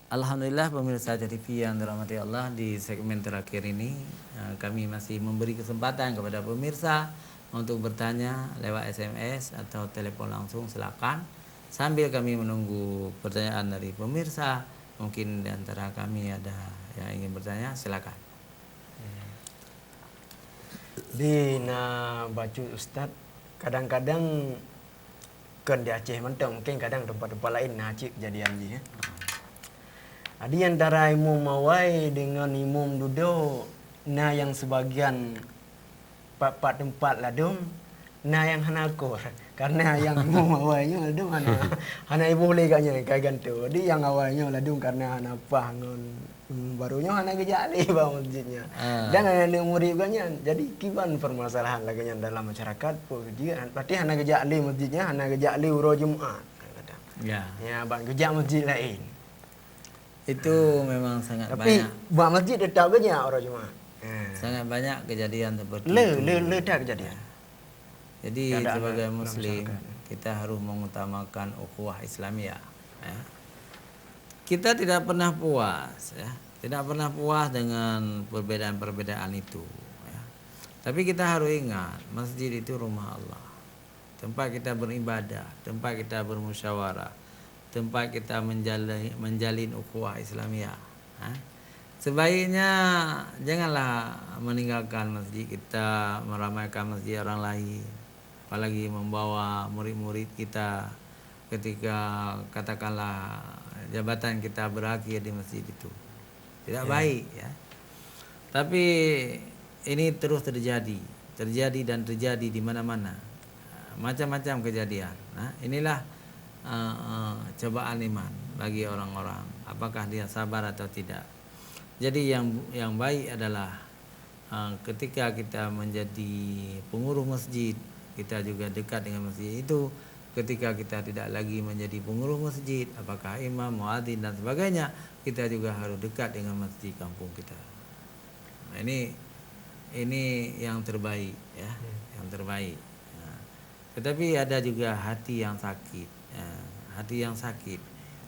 Alhamdulillah pemirsa TV yang dirahmati Allah, di segmen terakhir ini kami masih memberi kesempatan kepada pemirsa untuk bertanya lewat SMS atau telepon langsung, silakan. Sambil kami menunggu pertanyaan dari pemirsa, mungkin di antara kami ada yang ingin bertanya, silakan. Di baca Ustaz, kadang-kadang kan di Aceh mentang mungkin kadang tempat-tempat lain Aceh kejadian ni ya. Ada antara imam mawai dengan imam duduk, yang sebagian pat tempat ladung, yang hanakur. Karena yang imam awalnya ladung hana ibu boleh katnya kayak gantu. Jadi yang awalnya ladung karena hana apa ngon barunya hana gejali bang masjidnya. Dan ada murid katnya. Jadi kiban permasalahan lagi dalam masyarakat pun juga berarti hana gejali masjidnya, hana gejali uro Jumat. Ya bang gejak masjid lain. Itu memang sangat Tapi banyak. Tapi buat masjid tetap gejak orang Jumat. Sangat banyak kejadian seperti itu. Le dah kejadian. Jadi sebagai muslim kita harus mengutamakan ukhuwah Islamiyah. Ya. Kita tidak pernah puas, ya. Tidak pernah puas dengan perbedaan-perbedaan itu. Ya. Tapi kita harus ingat, masjid itu rumah Allah. Tempat kita beribadah, tempat kita bermusyawarah, tempat kita menjalin ukhuwah Islamiyah. Ya. Sebaiknya janganlah meninggalkan masjid kita, meramaikan masjid orang lain, apalagi membawa murid-murid kita ketika katakanlah jabatan kita berakhir di masjid itu. Tidak baik ya. Tapi ini terus terjadi dan terjadi di mana-mana. Macam-macam kejadian. Nah, inilah cobaan iman bagi orang-orang. Apakah dia sabar atau tidak? Jadi yang baik adalah ketika kita menjadi pengurus masjid, kita juga dekat dengan masjid itu. Ketika kita tidak lagi menjadi pengurus masjid, apakah imam, muadzin dan sebagainya, kita juga harus dekat dengan masjid kampung kita. Nah, ini yang terbaik ya, yang terbaik. Nah, tetapi ada juga hati yang sakit, ya, hati yang sakit,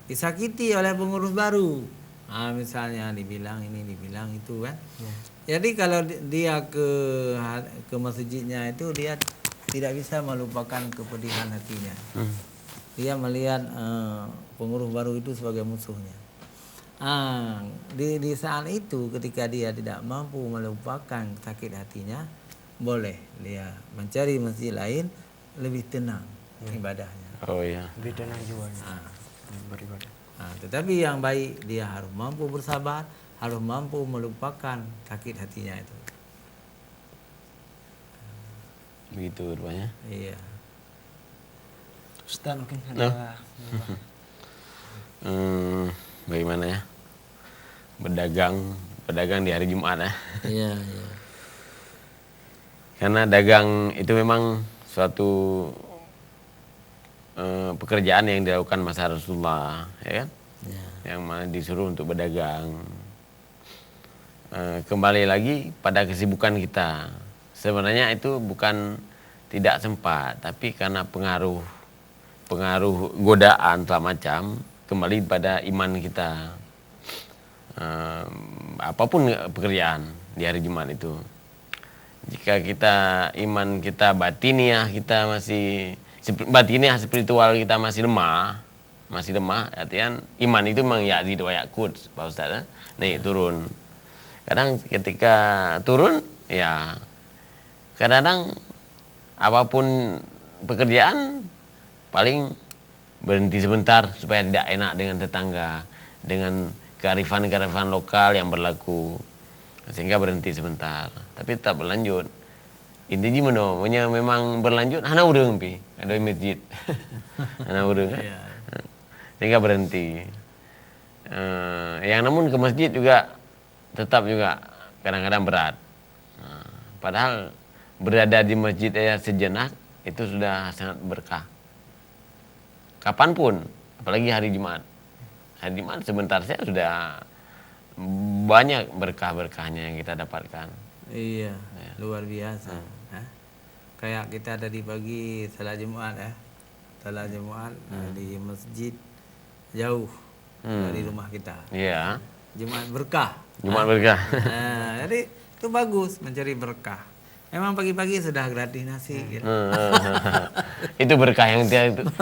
disakiti oleh pengurus baru. Nah, misalnya dibilang ini, dibilang itu kan. Jadi kalau dia ke masjidnya itu dia tidak bisa melupakan kepedihan hatinya. Dia melihat pengurus baru itu sebagai musuhnya. Di saat itu ketika dia tidak mampu melupakan sakit hatinya, boleh dia mencari masjid lain lebih tenang ibadahnya. Oh iya. Lebih tenang juga beribadah. Tetapi yang baik dia harus mampu bersabar, harus mampu melupakan sakit hatinya itu. Begitu rupanya. Iya. Ustaz mungkin ada Bagaimana ya? Berdagang di hari Jumat ya. Iya. Karena dagang itu memang suatu pekerjaan yang dilakukan masa Rasulullah, ya kan? Yang mana disuruh untuk berdagang. Kembali lagi pada kesibukan kita. Sebenarnya itu bukan tidak sempat, tapi karena pengaruh godaan segala macam, kembali pada iman kita. Apapun pekerjaan di hari Jumat itu, jika kita iman kita batiniah kita masih batiniah spiritual kita masih lemah, artinya iman itu memang yazid wa yakut, Pak Ustaz, naik turun. Kadang ketika turun ya kadang apapun pekerjaan paling berhenti sebentar supaya tidak enak dengan tetangga, dengan kearifan lokal yang berlaku, sehingga berhenti sebentar, tapi tetap berlanjut. Intinya memang berlanjut hana urang pi ada masjid hana urang sehingga berhenti. Yang namun ke masjid juga tetap juga kadang-kadang berat. Padahal berada di masjid sejenak itu sudah sangat berkah. Kapanpun, apalagi hari Jumat. Hari Jumat sebentar saja sudah banyak berkah-berkahnya yang kita dapatkan. Iya, luar biasa. Kayak kita tadi pagi salat Jumat ya. Salat Jumat di masjid jauh. dari rumah kita. Iya. Jumat berkah. Jumat berkah. Nah, jadi itu bagus mencari berkah. Emang pagi-pagi sudah gratis nasi gitu. Itu berkah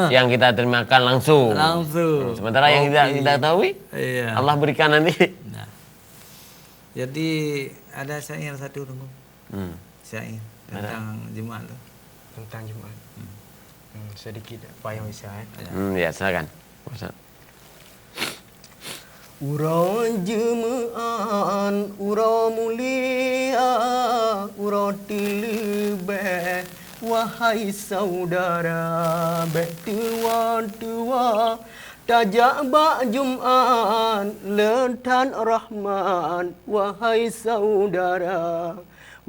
yang kita terimakan langsung. Langsung. Sementara yang kita tahu, Iya. Allah berikan nanti. Nah. Jadi ada syair satu tunggu. Syair tentang Jumat tuh. Tentang Jumat. Sedikit apa yang bisa ya. Ya, silakan. Ustaz. Ura jemaan, ura mulia, ura tilbe, wahai saudara, bek tua-tua, tajak bak Jumaan, lentan Rahman, wahai saudara.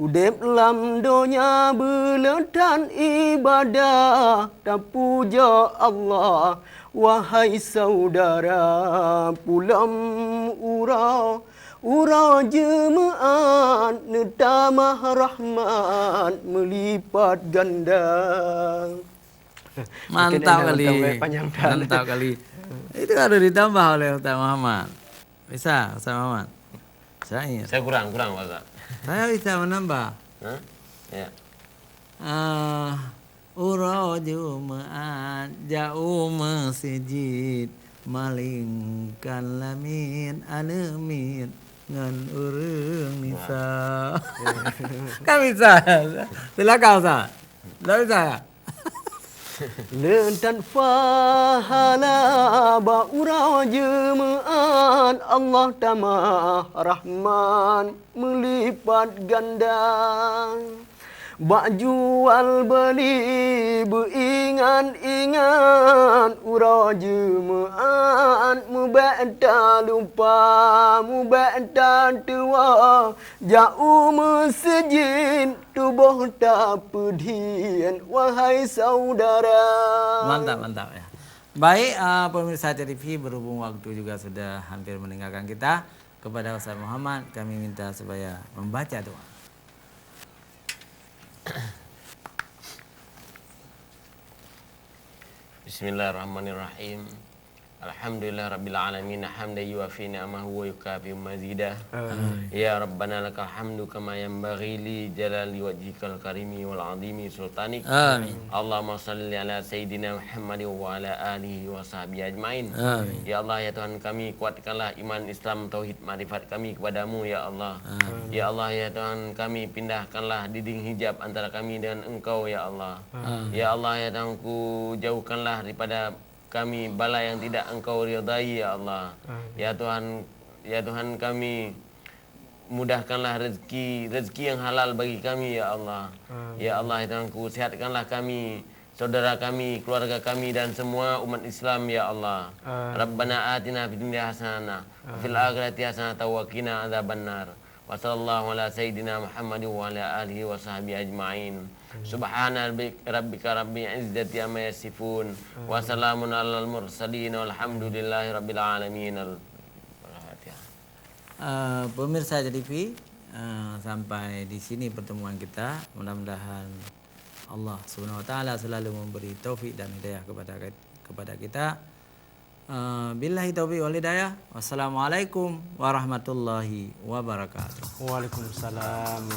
Udep lam donya belentan ibadah, tak puja Allah, wahai saudara. Pulam ura jemaan, netamah Rahman, melipat ganda. Mantap kali. Panjang Mantap kali. Itu harus ditambah oleh Ustaz Muhammad. Bisa, Ustaz Muhammad. Syair. Saya kurang Ustaz. Saya bisa menambah. Hah? Ya. Ura Jumat jauh masjid malingkan lamin anemin ngan urang nisa. Kan bisa. Silakan Ustaz. Tidak bisa ya? Lentan fahala ba'ura jemaan, Allah tamah Rahman melipat ganda. Bak jual beli beringan-ingan, ura jemaan mubata lupa, mubata tua, jauh masjid tubuh tak pedian, wahai saudara. Mantap ya. Baik, pemirsa TV, berhubung waktu juga sudah hampir meninggalkan kita, kepada Ustaz Muhammad kami minta supaya membaca doa. Bismillahirrahmanirrahim. Alhamdulillah rabbil alamin, hamdan yuwafi ni'amahu wa yukafi mazidah. Ya Rabbana lakal hamdu kama yanbaghi li jalali wajhikal karimi wal azimi sultanik. Amin. Allahumma salli ala sayyidina Muhammad wa ala alihi wa sahbihi ajmain. Amin. Ya Allah, ya Tuhan kami, kuatkanlah iman Islam tauhid marifat kami kepadamu ya Allah. Ya Allah, ya Tuhan kami, pindahkanlah dinding hijab antara kami dengan Engkau ya Allah. Ya Allah, ya Tuhanku, jauhkanlah daripada kami bala yang tidak Engkau ridai ya Allah. Ya Tuhan kami, mudahkanlah rezeki yang halal bagi kami ya Allah. Ya Allah, ya Tuhanku, sehatkanlah kami, saudara kami, keluarga kami dan semua umat Islam ya Allah. Rabbana atina fid dunya hasanah wa fil akhirati hasanah wa qina adzabannar. Wa sallallahu ala sayyidina Muhammad wa ala alihi wa sahbihi ajmain. Subhana rabbika rabbil izzati amma yasifun wa salamun alal mursalin walhamdulillahi rabbil alamin. Pemirsa TV, sampai di sini pertemuan kita. Mudah-mudahan Allah Subhanahu wa taala selalu memberi taufik dan hidayah kepada kita. Billahi taufiq wal hidayah. Wassalamualaikum warahmatullahi wabarakatuh. Waalaikumsalam.